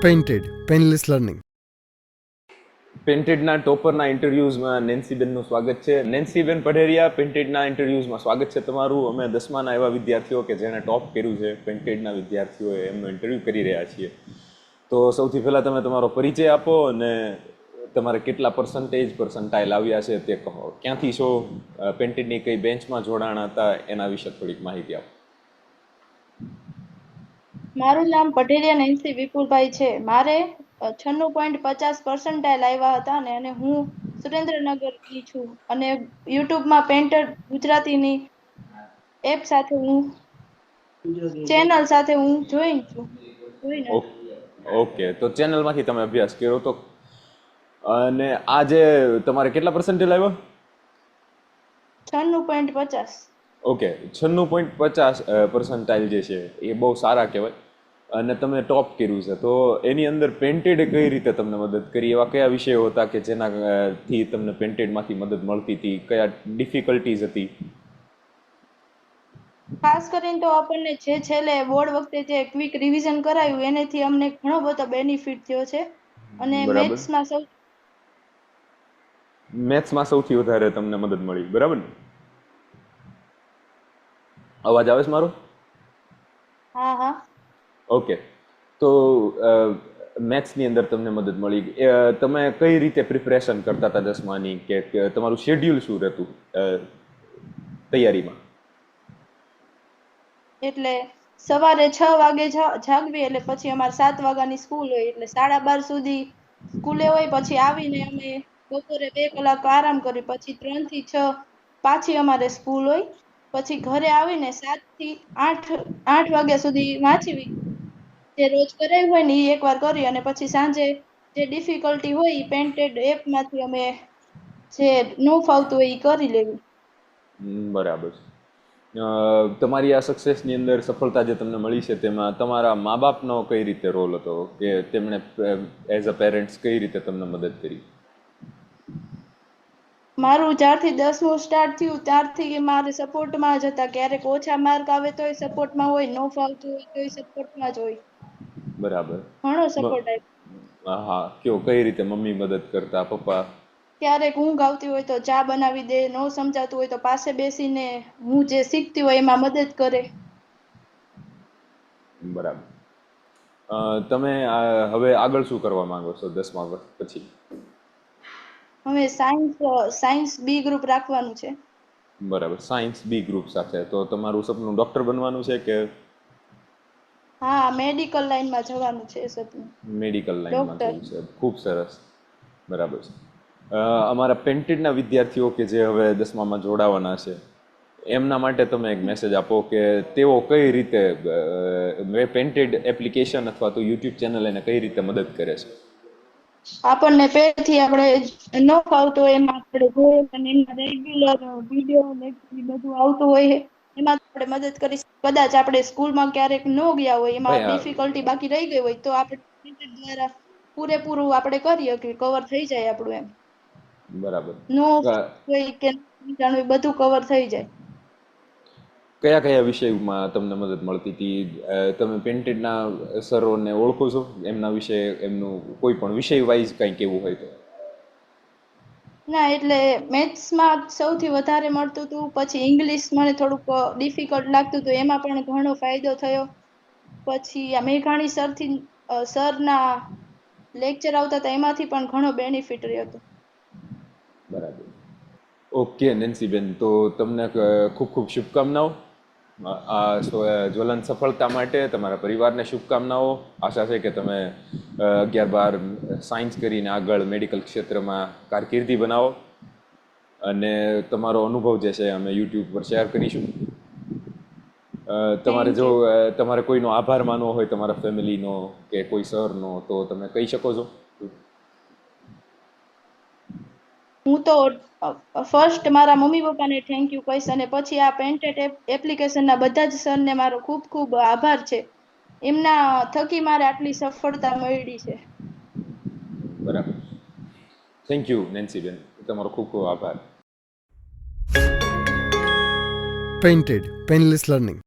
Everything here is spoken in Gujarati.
Painted painless learning. પેન્ટેડના ટોપરના ઇન્ટરવ્યૂઝમાં નેન્સીબેનનું સ્વાગત છે. નેન્સીબેન પઢેરિયા, પેન્ટેડના ઇન્ટરવ્યૂઝમાં સ્વાગત છે તમારું. અમે 10માના એવા વિદ્યાર્થીઓ કે જેણે ટોપ કર્યું છે પેન્ટેડના વિદ્યાર્થીઓએ એમનો ઇન્ટરવ્યૂ કરી રહ્યા છીએ. તો સૌથી પહેલાં તમે તમારો પરિચય આપો અને તમારે કેટલા પર્સન્ટાઇલ આવ્યા છે તે કહો. ક્યાંથી છો, પેન્ટેડની કઈ બેન્ચમાં જોડાણ હતા, એના વિશે થોડીક માહિતી આપો. મારું નામ પઢેરિયા નેન્સી વિપુલભાઈ છે. મારે 96.50% આવ્યા હતા અને હું સુરેન્દ્રનગરની છું અને યુટ્યુબમાં પેન્ટર ગુજરાતીની એપ સાથે ચેનલ સાથે હું જોઈન છું. ઓકે, તો ચેનલમાંથી તમે અભ્યાસ કર્યો તો. અને આજે તમારે કેટલા પર્સન્ટેજ આવ્યા? 96.50. ઓકે, 96.50% જે છે એ બહુ સારા કહેવાય અને તમે ટોપ કર્યું છે. તો એની અંદર પેન્ટેડે કઈ રીતે તમને મદદ કરી? એવા કયા વિષયો હતા કે જેનાથી તમને પેન્ટેડમાંથી મદદ મળતી હતી? કયા ડિફિકલ્ટીઝ હતી? ખાસ કરીને તો આપણને જે છેલ્લે બોર્ડ વખતે જે ક્વિક રિવિઝન કરાયું એનાથી અમને ઘણો બધો બેનિફિટ થયો છે. અને બરાબર. મેથ્સમાં સૌથી વધારે તમને મદદ મળી, બરાબર ને? અવાજ આવે છે મારો? હા. ઓકે, તો મેથ્સની અંદર તમને મદદ મળી. તમે કઈ રીતે પ્રિપરેશન કરતા હતા 10માની, કે તમારું શેડ્યુલ શું રહેતું તૈયારીમાં? એટલે સવારે 6 વાગે જાગવી, એટલે પછી અમારે 7 વાગ્યાની સ્કૂલ હોય, એટલે 12:30 સુધી સ્કૂલે હોય. પછી આવીને અમે બપોરે 2 કલાક આરામ કરી, પછી 3 થી 6 પાછી અમારે સ્કૂલ હોય. પછી ઘરે આવીને 7 થી 8 વાગ્યા સુધી વાંચવી, જે રોજ કરાયું હોય ને એ એકવાર કરી, અને પછી સાંજે જે ડિફિકલ્ટી હોય એ પેન્ટેડ એપમાંથી અમે જે ન ફાવતું હોય એ કરી લેવી. બરાબર. તમારી આ સક્સેસની અંદર સફળતા જે તમને મળી છે તેમાં તમારા મા બાપનો કઈ રીતે રોલ હતો, કે તેમણે એઝ અ પેરેન્ટ્સ કઈ રીતે તમને મદદ કરી? મારું જ્યારથી 10મું સ્ટાર્ટ થયું ત્યારથી મારે સપોર્ટમાં જ હતા. ક્યારેક ઓછા માર્ક આવે તોય સપોર્ટમાં હોય, ન ફાવતું હોય તોય સપોર્ટમાં જ હોય. બરાબર. ઘણો સપોર્ટ આપ્યો. હા, કયો કઈ રીતે મમ્મી મદદ કરતા, પપ્પા? ક્યારેક ઊંઘ આવતી હોય તો ચા બનાવી દે, ન સમજાતું હોય તો પાસે બેસીને હું જે શીખતી હોય એમાં મદદ કરે. બરાબર. તમે હવે આગળ શું કરવા માંગો છો 10મા વર્ષ પછી? હવે સાયન્સ બી ગ્રુપ રાખવાનું છે. બરાબર, સાયન્સ બી ગ્રુપ સાથે. તો તમારું સપનું ડોક્ટર બનવાનું છે કે? હા, મેડિકલ લાઈનમાં જવાનું છે સપનું. મેડિકલ લાઈનમાં ડોક્ટર. જવું છે. ખૂબ સરસ, બરાબર છે. અમારા પેન્ટેડના વિદ્યાર્થીઓ કે જે હવે 10મામાં જોડાવાના છે એમના માટે તમે એક મેસેજ આપો કે તેઓ કઈ રીતે પેન્ટેડ એપ્લિકેશન અથવા તો યુટ્યુબ ચેનલ એને કઈ રીતે મદદ કરે છે? આપણને પહેલેથી આપણે ન ફાવતું હોય એમાં આપણે જોઈએ અને એમાં રેગ્યુલર વિડીયો બધું આવતું હોય, એમાં આપણે મદદ કરી. કદાચ આપણે સ્કૂલમાં ક્યારેક ન ગયા હોય, એમાં ભાઈ ડિફિકલ્ટી બાકી રહી ગઈ હોય, તો આપણે પેન્ટેડ દ્વારા પૂરેપૂરું આપણે કરીએ કે કવર થઈ જાય આપણું એમ. બરાબર. નો કોઈ કે જાણવું બધું કવર થઈ જાય. કયા કયા વિષયમાં તમને મદદ મળતી હતી? તમે પેન્ટેડના સરોને ઓળખો છો? એમના વિશે એમનું કોઈ પણ વિષય વાઇઝ કંઈ કેવું હોય તો? ના, એટલે મેથ્સમાં સૌથી વધારે મળતું હતું. પછી ઇંગ્લિશ મને થોડુંક ડિફિકલ્ટ લાગતું હતું, એમાં પણ ઘણો ફાયદો થયો. પછી આ મેઘાણી સરના લેક્ચર આવતા હતા, એમાંથી પણ ઘણો બેનિફિટ રહ્યો હતો. બરાબર. ઓકે નેન્સીબેન, તો તમને ખૂબ ખૂબ શુભકામનાઓ. આ જ્વલંત સફળતા માટે તમારા પરિવારને શુભકામનાઓ. આશા છે કે તમે 11-12 સાયન્સ કરીને આગળ મેડિકલ ક્ષેત્રમાં કારકિર્દી બનાવો, અને તમારો અનુભવ જે છે અમે યુટ્યુબ પર શેર કરીશું. તમારે જો તમારે કોઈનો આભાર માનવો હોય, તમારા ફેમિલીનો કે કોઈ સરનો, તો તમે કહી શકો છો. હું તો ફર્સ્ટ મારા મમ્મી પપ્પાને થેન્ક યુ કહીશ, અને પછી આ પેન્ટેડ એપ્લિકેશનના બધા જ સરને મારો ખૂબ ખૂબ આભાર છે. એમના થકી મારે આટલી સફળતા મળી છે. બરાબર. થેન્ક યુ નેન્સીબેન, તમારો ખૂબ ખૂબ આભાર. Painted painless learning.